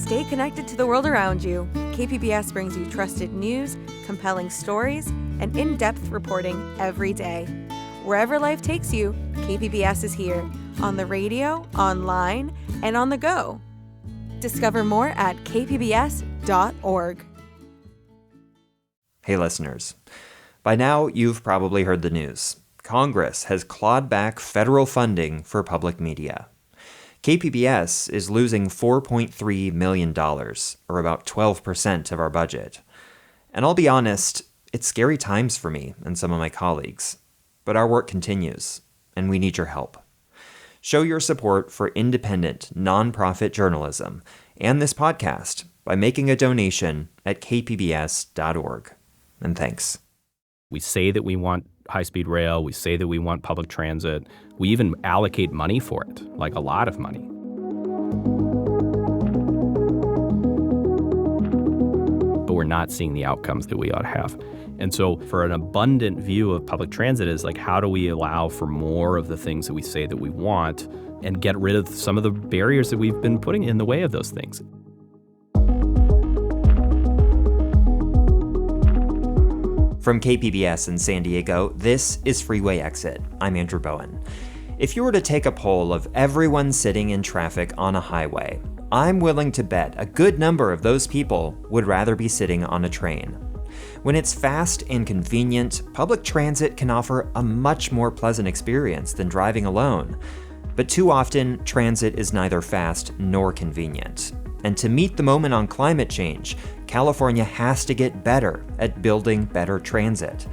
Stay connected to the world around you. KPBS brings you trusted news, compelling stories, and in-depth reporting every day. Wherever life takes you, KPBS is here, on the radio, online, and on the go. Discover more at kpbs.org. Hey listeners, by now you've probably heard the news. Congress has clawed back federal funding for public media. KPBS is losing $4.3 million, or about 12% of our budget. And I'll be honest, it's scary times for me and some of my colleagues. But our work continues, and we need your help. Show your support for independent, nonprofit journalism and this podcast by making a donation at kpbs.org. And thanks. We say that we want high-speed rail. We say that we want public transit. We even allocate money for it, like a lot of money. But we're not seeing the outcomes that we ought to have. And so for an abundant view of public transit is like, how do we allow for more of the things that we say that we want and get rid of some of the barriers that we've been putting in the way of those things? From KPBS in San Diego, this is Freeway Exit. I'm Andrew Bowen. If you were to take a poll of everyone sitting in traffic on a highway, I'm willing to bet a good number of those people would rather be sitting on a train. When it's fast and convenient, public transit can offer a much more pleasant experience than driving alone. But too often, transit is neither fast nor convenient. And to meet the moment on climate change, California has to get better at building better transit.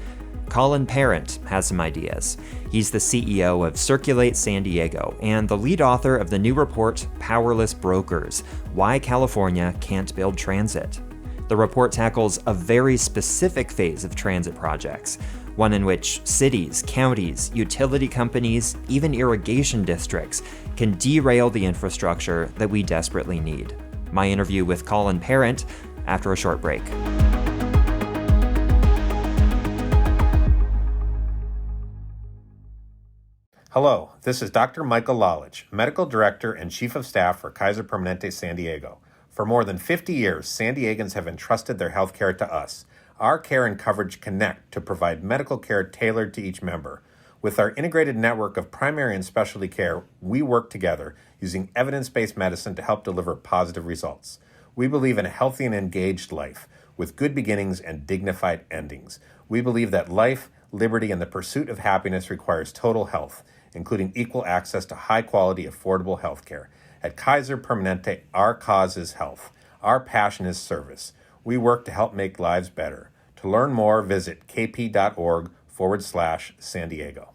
Colin Parent has some ideas. He's the CEO of Circulate San Diego and the lead author of the new report, Powerless Brokers: Why California Can't Build Transit. The report tackles a very specific phase of transit projects, one in which cities, counties, utility companies, even irrigation districts can derail the infrastructure that we desperately need. My interview with Colin Parent after a short break. Hello, this is Dr. Michael Lalich, Medical Director and Chief of Staff for Kaiser Permanente San Diego. For more than 50 years, San Diegans have entrusted their health care to us. Our care and coverage connect to provide medical care tailored to each member. With our integrated network of primary and specialty care, we work together using evidence-based medicine to help deliver positive results. We believe in a healthy and engaged life, with good beginnings and dignified endings. We believe that life, liberty, and the pursuit of happiness requires total health, including equal access to high-quality, affordable health care. At Kaiser Permanente, our cause is health. Our passion is service. We work to help make lives better. To learn more, visit kp.org/San Diego.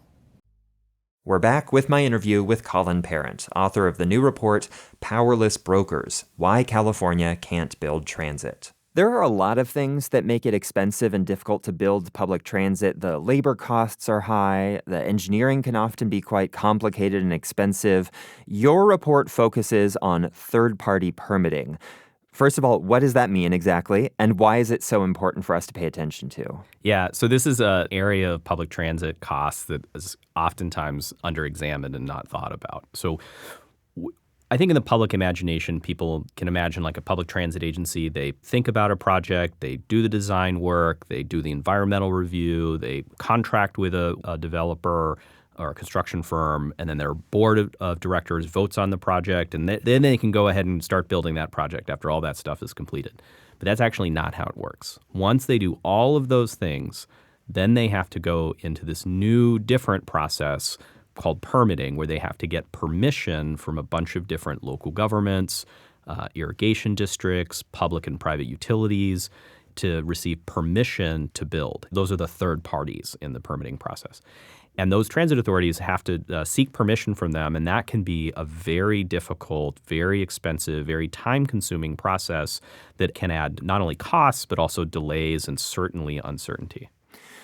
We're back with my interview with Colin Parent, author of the new report, Powerless Brokers: Why California Can't Build Transit. There are a lot of things that make it expensive and difficult to build public transit. The labor costs are high. The engineering can often be quite complicated and expensive. Your report focuses on third-party permitting. First of all, what does that mean exactly? And why is it so important for us to pay attention to? Yeah, so this is an area of public transit costs that is oftentimes underexamined and not thought about. So I think in the public imagination, people can imagine like a public transit agency. They think about a project, they do the design work, they do the environmental review, they contract with a developer or a construction firm, and then their board of directors votes on the project, and then they can go ahead and start building that project after all that stuff is completed. But that's actually not how it works. Once they do all of those things, then they have to go into this new, different process called permitting, where they have to get permission from a bunch of different local governments, irrigation districts, public and private utilities, to receive permission to build. Those are the third parties in the permitting process. And those transit authorities have to seek permission from them, and that can be a very difficult, very expensive, very time-consuming process that can add not only costs, but also delays and certainly uncertainty.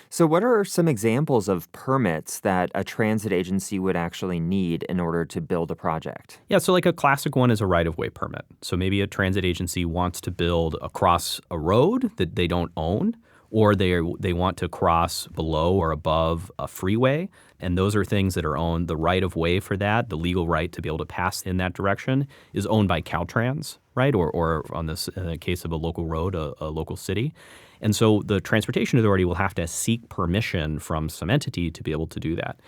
So what are some examples of permits that a transit agency would actually need in order to build a project? Yeah, so like a classic one is a right-of-way permit. So maybe a transit agency wants to build across a road that they don't own, or they want to cross below or above a freeway, And those are things that are owned. The right of way for that, the legal right to be able to pass in that direction, is owned by Caltrans, right? Or on this, in the case of a local road, a local city. And so the Transportation Authority will have to seek permission from some entity to be able to do that.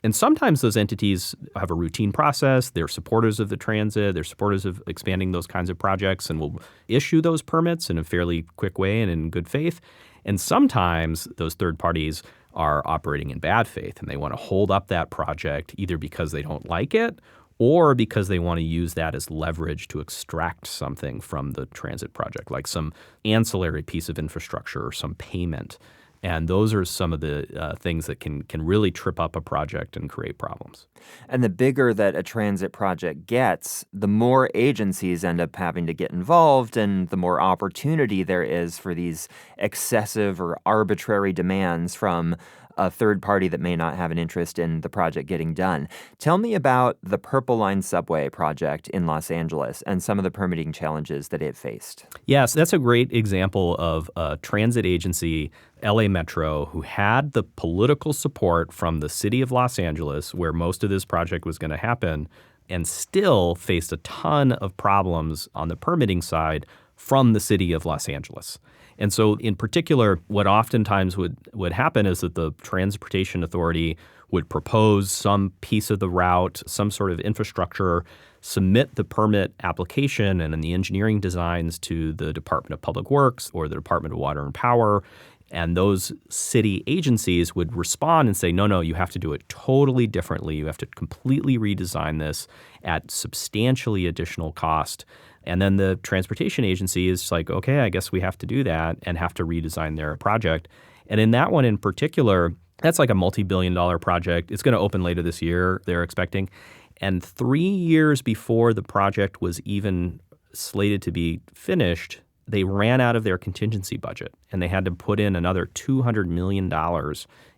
And sometimes those entities have a routine process. They're supporters of the transit. They're supporters of expanding those kinds of projects and will issue those permits in a fairly quick way and in good faith. And sometimes those third parties are operating in bad faith and they want to hold up that project either because they don't like it or because they want to use that as leverage to extract something from the transit project, like some ancillary piece of infrastructure or some payment. And those are some of the things that can really trip up a project and create problems. And the bigger that a transit project gets, the more agencies end up having to get involved and the more opportunity there is for these excessive or arbitrary demands from a third party that may not have an interest in the project getting done. Tell me about the Purple Line subway project in Los Angeles and some of the permitting challenges that it faced. Yes, that's a great example of a transit agency, LA Metro, who had the political support from the city of Los Angeles, where most of this project was going to happen, and still faced a ton of problems on the permitting side from the city of Los Angeles. And so in particular, what oftentimes would happen is that the Transportation Authority would propose some piece of the route, some sort of infrastructure, submit the permit application and then the engineering designs to the Department of Public Works or the Department of Water and Power. And those city agencies would respond and say, no, you have to do it totally differently. You have to completely redesign this at substantially additional cost. And then the transportation agency is like, okay, I guess we have to do that and have to redesign their project. And in that one in particular, that's like a multi-billion-dollar project. It's going to open later this year, they're expecting. And 3 years before the project was even slated to be finished, they ran out of their contingency budget and they had to put in another $200 million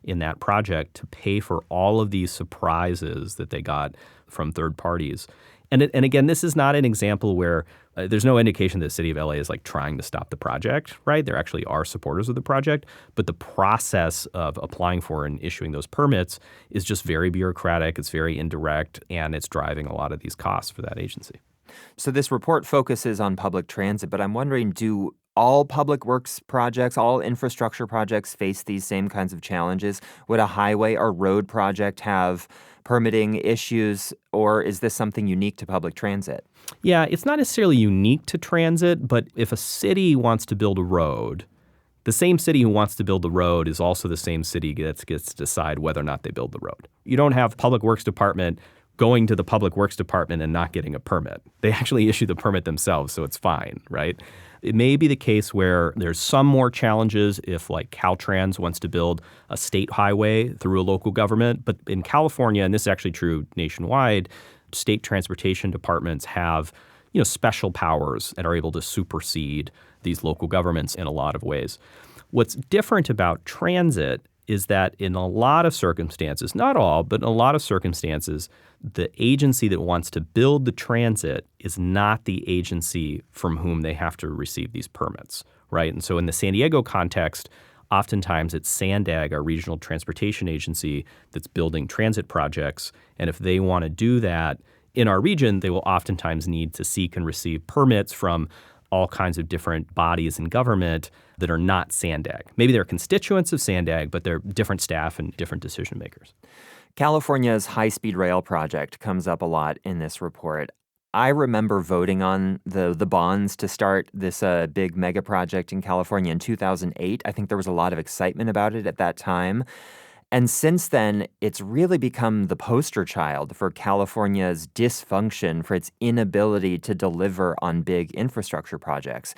in that project to pay for all of these surprises that they got from third parties. And again, this is not an example where there's no indication that the city of LA is like trying to stop the project, right? There actually are supporters of the project, but the process of applying for and issuing those permits is just very bureaucratic, it's very indirect, and it's driving a lot of these costs for that agency. So this report focuses on public transit, but I'm wondering, do all public works projects, all infrastructure projects face these same kinds of challenges? Would a highway or road project have permitting issues, or is this something unique to public transit? Yeah, it's not necessarily unique to transit, but if a city wants to build a road, the same city who wants to build the road is also the same city that gets to decide whether or not they build the road. You don't have Public Works Department going to the Public Works Department and not getting a permit. They actually issue the permit themselves, so it's fine, right? It may be the case where there's some more challenges if like Caltrans wants to build a state highway through a local government. But in California, and this is actually true nationwide, state transportation departments have special powers and are able to supersede these local governments in a lot of ways. What's different about transit is that in a lot of circumstances, not all, but in a lot of circumstances, the agency that wants to build the transit is not the agency from whom they have to receive these permits, right? And so in the San Diego context, oftentimes it's SANDAG, our regional transportation agency, that's building transit projects. And if they want to do that in our region, they will oftentimes need to seek and receive permits from all kinds of different bodies in government that are not SANDAG. Maybe they're constituents of SANDAG, but they're different staff and different decision makers. California's high-speed rail project comes up a lot in this report. I remember voting on the bonds to start this big mega project in California in 2008. I think there was a lot of excitement about it at that time. And since then, it's really become the poster child for California's dysfunction, for its inability to deliver on big infrastructure projects.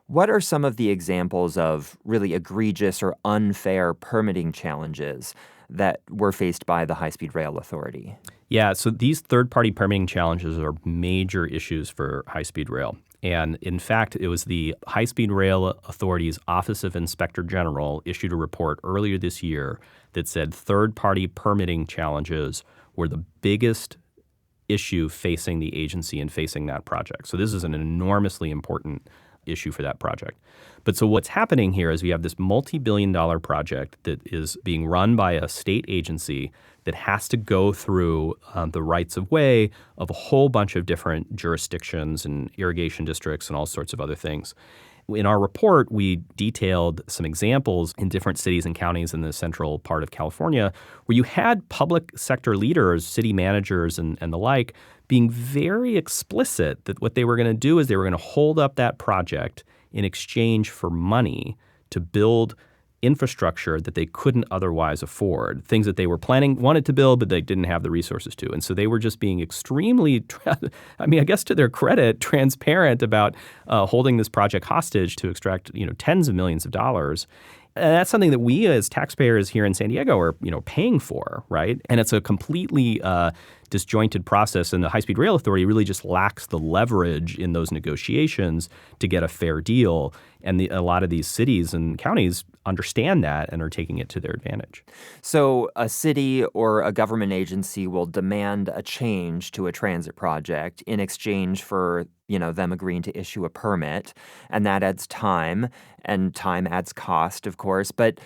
What are some of the examples of really egregious or unfair permitting challenges that were faced by the High-Speed Rail Authority? Yeah, so these third-party permitting challenges are major issues for high-speed rail. And in fact, it was the High-Speed Rail Authority's Office of Inspector General issued a report earlier this year that said third-party permitting challenges were the biggest issue facing the agency and facing that project. So this is an enormously important issue for that project. But so what's happening here is we have this multi-billion-dollar project that is being run by a state agency that has to go through the rights of way of a whole bunch of different jurisdictions and irrigation districts and all sorts of other things. In our report, we detailed some examples in different cities and counties in the central part of California where you had public sector leaders, city managers and the like, being very explicit that what they were going to do is they were going to hold up that project in exchange for money to build infrastructure that they couldn't otherwise afford, things that they wanted to build, but they didn't have the resources to. And so they were just being extremely, I guess to their credit, transparent about holding this project hostage to extract, tens of millions of dollars. And that's something that we as taxpayers here in San Diego are, paying for, right? And it's a completely disjointed process, and the High-Speed Rail Authority really just lacks the leverage in those negotiations to get a fair deal. And a lot of these cities and counties understand that and are taking it to their advantage. So a city or a government agency will demand a change to a transit project in exchange for, them agreeing to issue a permit, and that adds time, and time adds cost, of course. But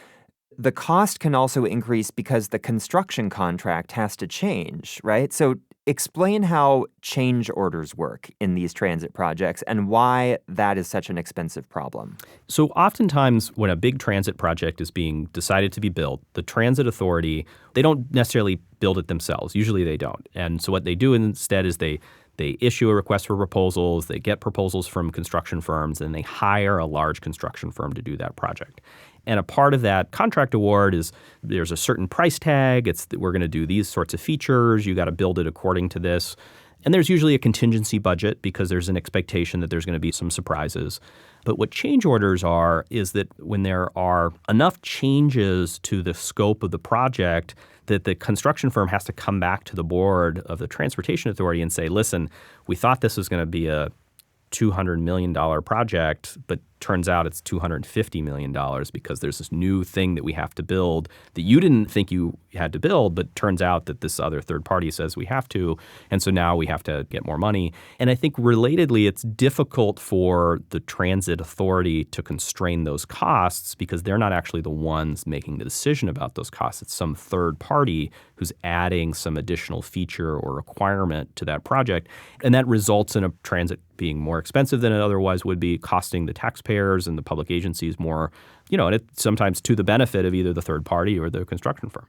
the cost can also increase because the construction contract has to change, right? So explain how change orders work in these transit projects and why that is such an expensive problem. So oftentimes when a big transit project is being decided to be built, the transit authority, they don't necessarily build it themselves. Usually they don't. And so what they do instead is they issue a request for proposals, they get proposals from construction firms, and they hire a large construction firm to do that project. And a part of that contract award is there's a certain price tag. It's that we're going to do these sorts of features. You got to build it according to this. And there's usually a contingency budget because there's an expectation that there's going to be some surprises. But what change orders are is that when there are enough changes to the scope of the project that the construction firm has to come back to the board of the Transportation Authority and say, listen, we thought this was going to be a $200 million project, but turns out it's $250 million because there's this new thing that we have to build that you didn't think you had to build, but turns out that this other third party says we have to. And so now we have to get more money. And I think relatedly, it's difficult for the transit authority to constrain those costs because they're not actually the ones making the decision about those costs. It's some third party who's adding some additional feature or requirement to that project. And that results in a transit being more expensive than it otherwise would be, costing the taxpayers and the public agencies more, and it's sometimes to the benefit of either the third party or the construction firm.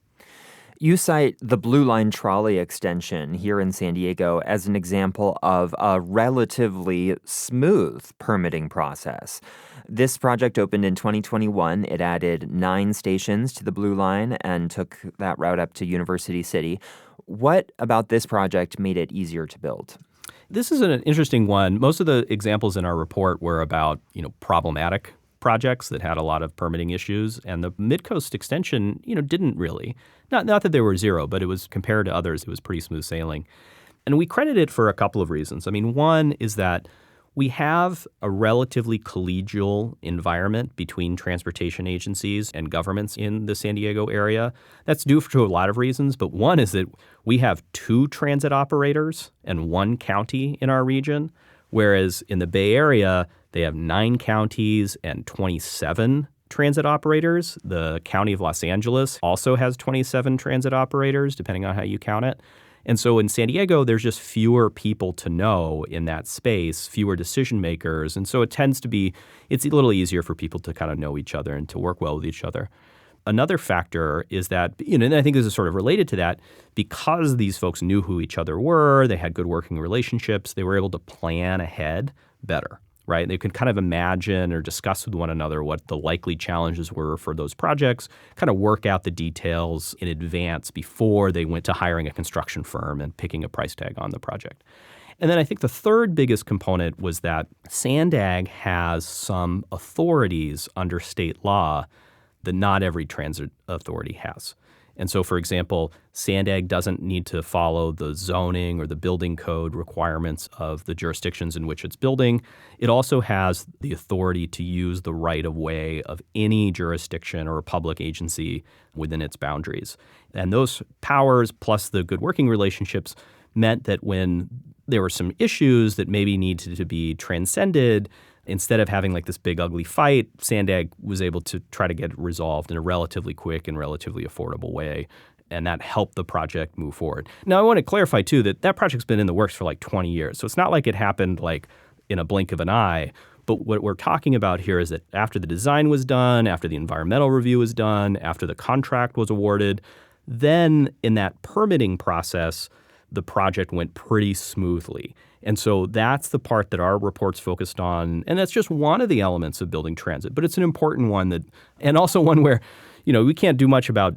You cite the Blue Line trolley extension here in San Diego as an example of a relatively smooth permitting process. This project opened in 2021. It added 9 stations to the Blue Line and took that route up to University City. What about this project made it easier to build? This is an interesting one. Most of the examples in our report were about, problematic projects that had a lot of permitting issues. And the Midcoast extension, didn't really. Not that there were zero, but it was compared to others, it was pretty smooth sailing. And we credit it for a couple of reasons. One is that we have a relatively collegial environment between transportation agencies and governments in the San Diego area. That's due to a lot of reasons, but one is that we have 2 transit operators and 1 county in our region, whereas in the Bay Area, they have 9 counties and 27 transit operators. The County of Los Angeles also has 27 transit operators, depending on how you count it. And so in San Diego, there's just fewer people to know in that space, fewer decision makers. And so it tends to be, it's a little easier for people to kind of know each other and to work well with each other. Another factor is that, and I think this is sort of related to that, because these folks knew who each other were, they had good working relationships, they were able to plan ahead better. Right? They could kind of imagine or discuss with one another what the likely challenges were for those projects, kind of work out the details in advance before they went to hiring a construction firm and picking a price tag on the project. And then I think the third biggest component was that SANDAG has some authorities under state law that not every transit authority has. And so, for example, SANDAG doesn't need to follow the zoning or the building code requirements of the jurisdictions in which it's building. It also has the authority to use the right-of-way of any jurisdiction or public agency within its boundaries. And those powers, plus the good working relationships, meant that when there were some issues that maybe needed to be transcended, instead of having like this big ugly fight, Sandag was able to try to get it resolved in a relatively quick and relatively affordable way. And that helped the project move forward. Now, I want to clarify, too, that that project's been in the works for like 20 years. So it's not like it happened like in a blink of an eye. But what we're talking about here is that after the design was done, after the environmental review was done, after the contract was awarded, then in that permitting process, the project went pretty smoothly. And so that's the part that our report's focused on. And that's just one of the elements of building transit. But it's an important one that, and also one where, we can't do much about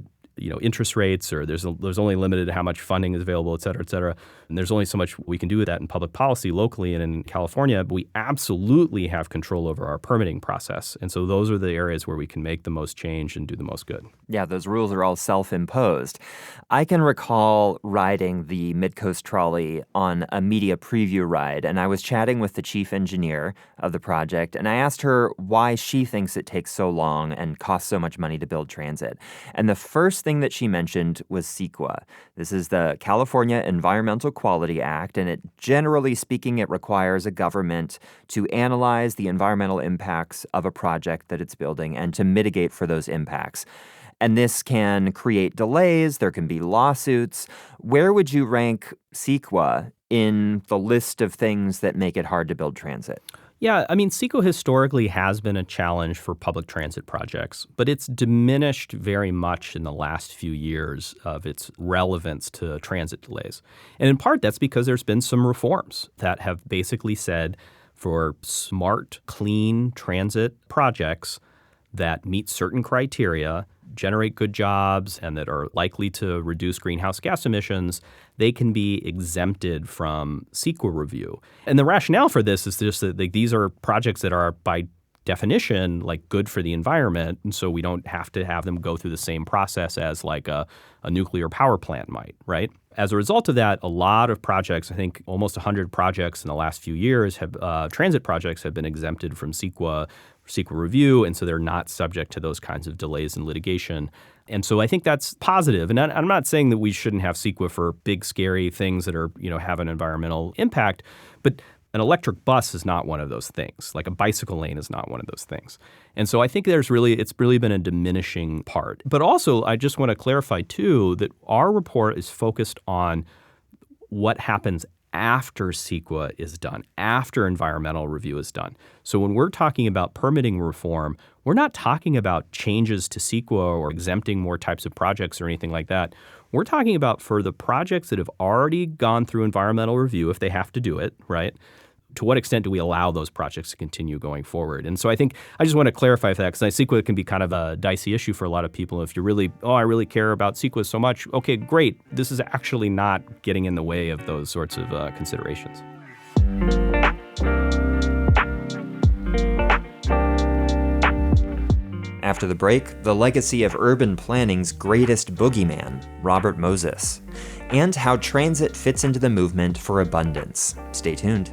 interest rates, or there's only limited how much funding is available, et cetera, et cetera. And there's only so much we can do with that in public policy locally and in California, but we absolutely have control over our permitting process. And so those are the areas where we can make the most change and do the most good. Yeah, those rules are all self-imposed. I can recall riding the Midcoast trolley on a media preview ride, and I was chatting with the chief engineer of the project, and I asked her why she thinks it takes so long and costs so much money to build transit. And the first thing that she mentioned was CEQA. This is the California Environmental Quality Act, and generally speaking, it requires a government to analyze the environmental impacts of a project that it's building and to mitigate for those impacts. And this can create delays. There can be lawsuits. Where would you rank CEQA in the list of things that make it hard to build transit? Yeah, I mean, CEQA historically has been a challenge for public transit projects, but it's diminished very much in the last few years of its relevance to transit delays. And in part, that's because there's been some reforms that have basically said for smart, clean transit projects that meet certain criteria, generate good jobs, and that are likely to reduce greenhouse gas emissions, they can be exempted from CEQA review. And the rationale for this is just that these are projects that are by definition like good for the environment, and so we don't have to have them go through the same process as like a nuclear power plant might, right? As a result of that, a lot of projects, I think almost 100 projects in the last few years, transit projects have been exempted from CEQA review, and so they're not subject to those kinds of delays in litigation. And so I think that's positive. And I'm not saying that we shouldn't have CEQA for big, scary things that are, have an environmental impact, but an electric bus is not one of those things. Like a bicycle lane is not one of those things. And so I think it's really been a diminishing part. But also, I just want to clarify, too, that our report is focused on what happens after CEQA is done, after environmental review is done. So when we're talking about permitting reform, we're not talking about changes to CEQA or exempting more types of projects or anything like that. We're talking about for the projects that have already gone through environmental review, if they have to do it, right? To what extent do we allow those projects to continue going forward? And so I think I just want to clarify that, because CEQA can be kind of a dicey issue for a lot of people. If you're really, I really care about CEQA so much, okay, great. This is actually not getting in the way of those sorts of considerations. After the break, the legacy of urban planning's greatest boogeyman, Robert Moses, and how transit fits into the movement for abundance. Stay tuned.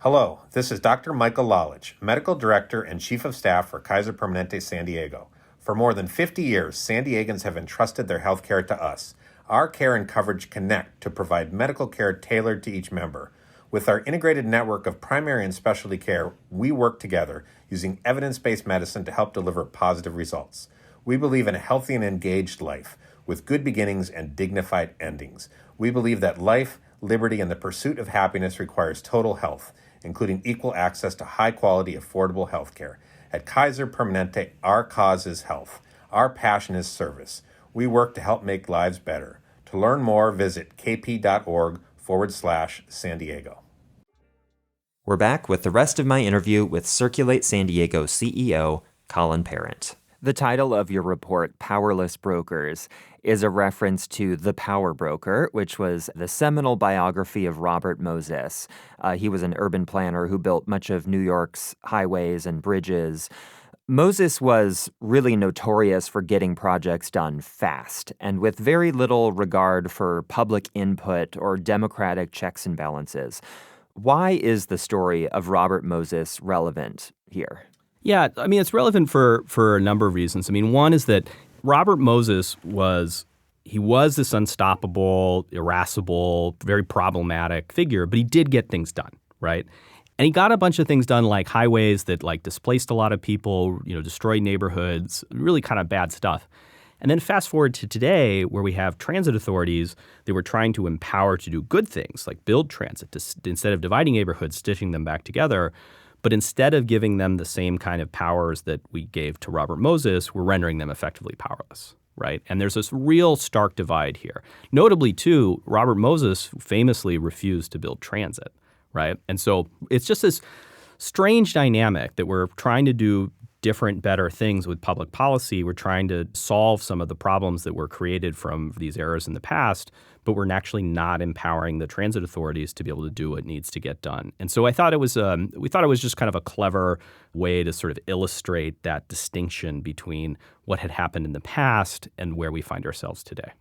Hello, this is Dr. Michael Lalage, Medical Director and Chief of Staff for Kaiser Permanente San Diego. For more than 50 years, San Diegans have entrusted their health care to us. Our care and coverage connect to provide medical care tailored to each member. With our integrated network of primary and specialty care, we work together using evidence-based medicine to help deliver positive results. We believe in a healthy and engaged life with good beginnings and dignified endings. We believe that life, liberty, and the pursuit of happiness requires total health, including equal access to high-quality, affordable health care. At Kaiser Permanente, our cause is health. Our passion is service. We work to help make lives better. To learn more, visit kp.org/San Diego. We're back with the rest of my interview with Circulate San Diego CEO Colin Parent. The title of your report, Powerless Brokers, is a reference to The Power Broker, which was the seminal biography of Robert Moses. He was an urban planner who built much of New York's highways and bridges. Moses was really notorious for getting projects done fast and with very little regard for public input or democratic checks and balances. Why is the story of Robert Moses relevant here? Yeah, I mean, it's relevant for a number of reasons. I mean, one is that Robert Moses was this unstoppable, irascible, very problematic figure, but he did get things done, right? And he got a bunch of things done like highways that like displaced a lot of people, destroyed neighborhoods, really kind of bad stuff. And then fast forward to today where we have transit authorities that we're trying to empower to do good things like build transit instead of dividing neighborhoods, stitching them back together. But instead of giving them the same kind of powers that we gave to Robert Moses, we're rendering them effectively powerless, right? And there's this real stark divide here. Notably, too, Robert Moses famously refused to build transit, right? And so it's just this strange dynamic that we're trying to do different, better things with public policy. We're trying to solve some of the problems that were created from these errors in the past, but we're actually not empowering the transit authorities to be able to do what needs to get done. And so I thought we thought it was just kind of a clever way to sort of illustrate that distinction between what had happened in the past and where we find ourselves today.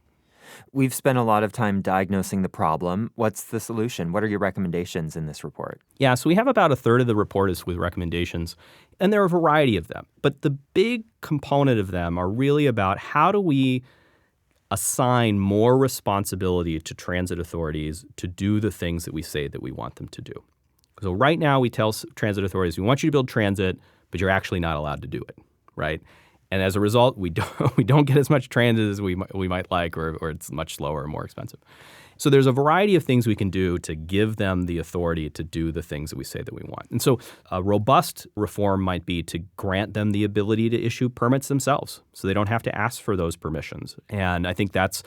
We've spent a lot of time diagnosing the problem. What's the solution? What are your recommendations in this report? Yeah, so we have about a third of the report is with recommendations, and there are a variety of them. But the big component of them are really about how do we assign more responsibility to transit authorities to do the things that we say that we want them to do. So right now we tell transit authorities, we want you to build transit, but you're actually not allowed to do it, right? And as a result, we don't get as much transit as we might like, or it's much slower and more expensive. So there's a variety of things we can do to give them the authority to do the things that we say that we want. And so a robust reform might be to grant them the ability to issue permits themselves so they don't have to ask for those permissions. And I think that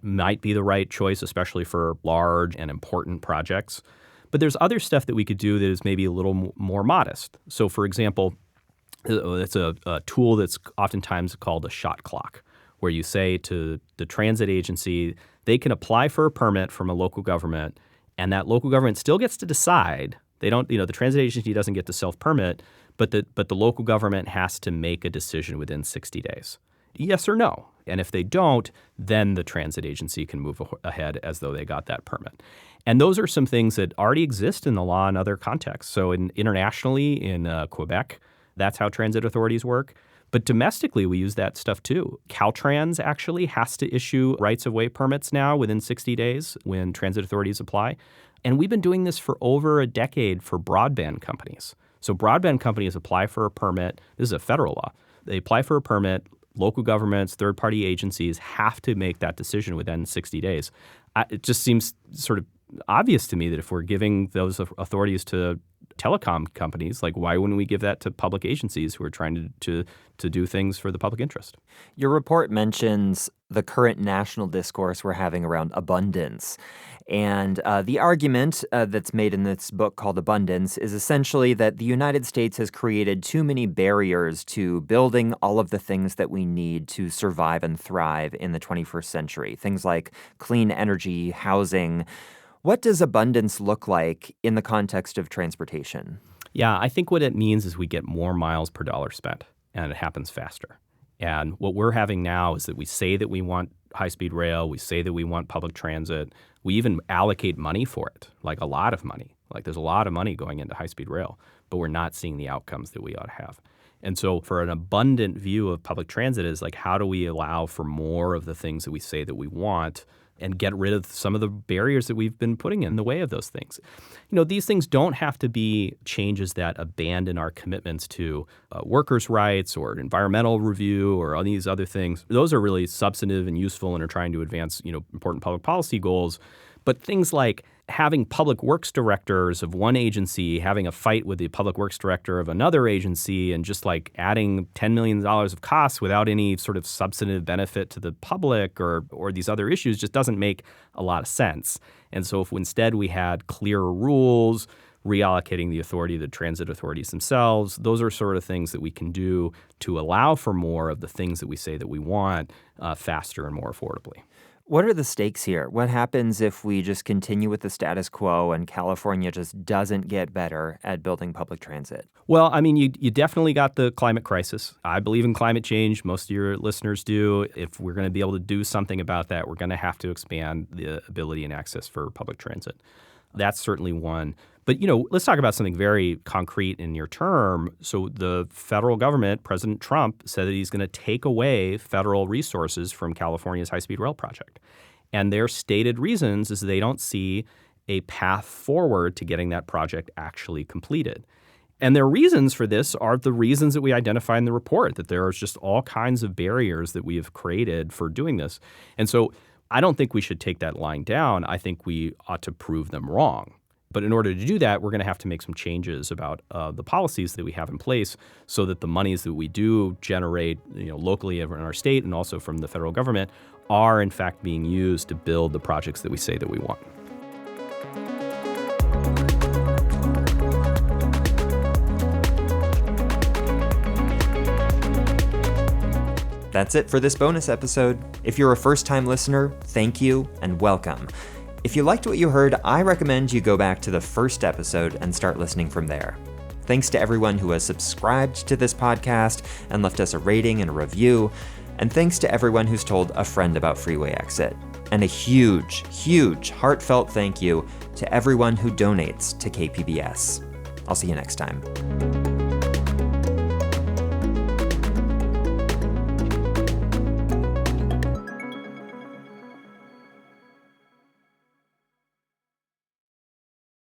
might be the right choice, especially for large and important projects. But there's other stuff that we could do that is maybe a little more modest. So, for example, it's a tool that's oftentimes called a shot clock, where you say to the transit agency, they can apply for a permit from a local government, and that local government still gets to decide. They don't, the transit agency doesn't get to self-permit, but the local government has to make a decision within 60 days. Yes or no. And if they don't, then the transit agency can move ahead as though they got that permit. And those are some things that already exist in the law in other contexts. So internationally, in Quebec, that's how transit authorities work. But domestically, we use that stuff too. Caltrans actually has to issue rights-of-way permits now within 60 days when transit authorities apply. And we've been doing this for over a decade for broadband companies. So broadband companies apply for a permit. This is a federal law. They apply for a permit. Local governments, third-party agencies have to make that decision within 60 days. It just seems sort of obvious to me that if we're giving those authorities to telecom companies, like why wouldn't we give that to public agencies who are trying to do things for the public interest? Your report mentions the current national discourse we're having around abundance. And the argument that's made in this book called Abundance is essentially that the United States has created too many barriers to building all of the things that we need to survive and thrive in the 21st century. Things like clean energy, housing. What does abundance look like in the context of transportation? Yeah, I think what it means is we get more miles per dollar spent, and it happens faster. And what we're having now is that we say that we want high-speed rail, we say that we want public transit, we even allocate money for it, like a lot of money. Like there's a lot of money going into high-speed rail, but we're not seeing the outcomes that we ought to have. And so for an abundant view of public transit is like, how do we allow for more of the things that we say that we want and get rid of some of the barriers that we've been putting in the way of those things? These things don't have to be changes that abandon our commitments to workers' rights or environmental review or all these other things. Those are really substantive and useful and are trying to advance, important public policy goals. But things like having public works directors of one agency having a fight with the public works director of another agency and just like adding $10 million of costs without any sort of substantive benefit to the public or these other issues just doesn't make a lot of sense. And so if instead we had clearer rules, reallocating the authority to the transit authorities themselves, those are sort of things that we can do to allow for more of the things that we say that we want faster and more affordably. What are the stakes here? What happens if we just continue with the status quo and California just doesn't get better at building public transit? Well, I mean, you definitely got the climate crisis. I believe in climate change. Most of your listeners do. If we're going to be able to do something about that, we're going to have to expand the ability and access for public transit. That's certainly one. But, let's talk about something very concrete and near term. So the federal government, President Trump, said that he's going to take away federal resources from California's high-speed rail project. And their stated reasons is they don't see a path forward to getting that project actually completed. And their reasons for this are the reasons that we identify in the report, that there are just all kinds of barriers that we have created for doing this. And so I don't think we should take that lying down. I think we ought to prove them wrong. But in order to do that, we're going to have to make some changes about the policies that we have in place so that the monies that we do generate locally in our state and also from the federal government are in fact being used to build the projects that we say that we want. That's it for this bonus episode. If you're a first-time listener, thank you and welcome. If you liked what you heard, I recommend you go back to the first episode and start listening from there. Thanks to everyone who has subscribed to this podcast and left us a rating and a review. And thanks to everyone who's told a friend about Freeway Exit. And a huge, huge heartfelt thank you to everyone who donates to KPBS. I'll see you next time.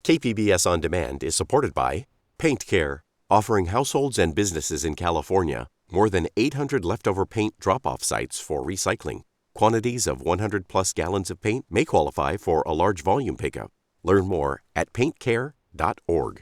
KPBS On Demand is supported by Paint Care, offering households and businesses in California more than 800 leftover paint drop-off sites for recycling. Quantities of 100-plus gallons of paint may qualify for a large volume pickup. Learn more at paintcare.org.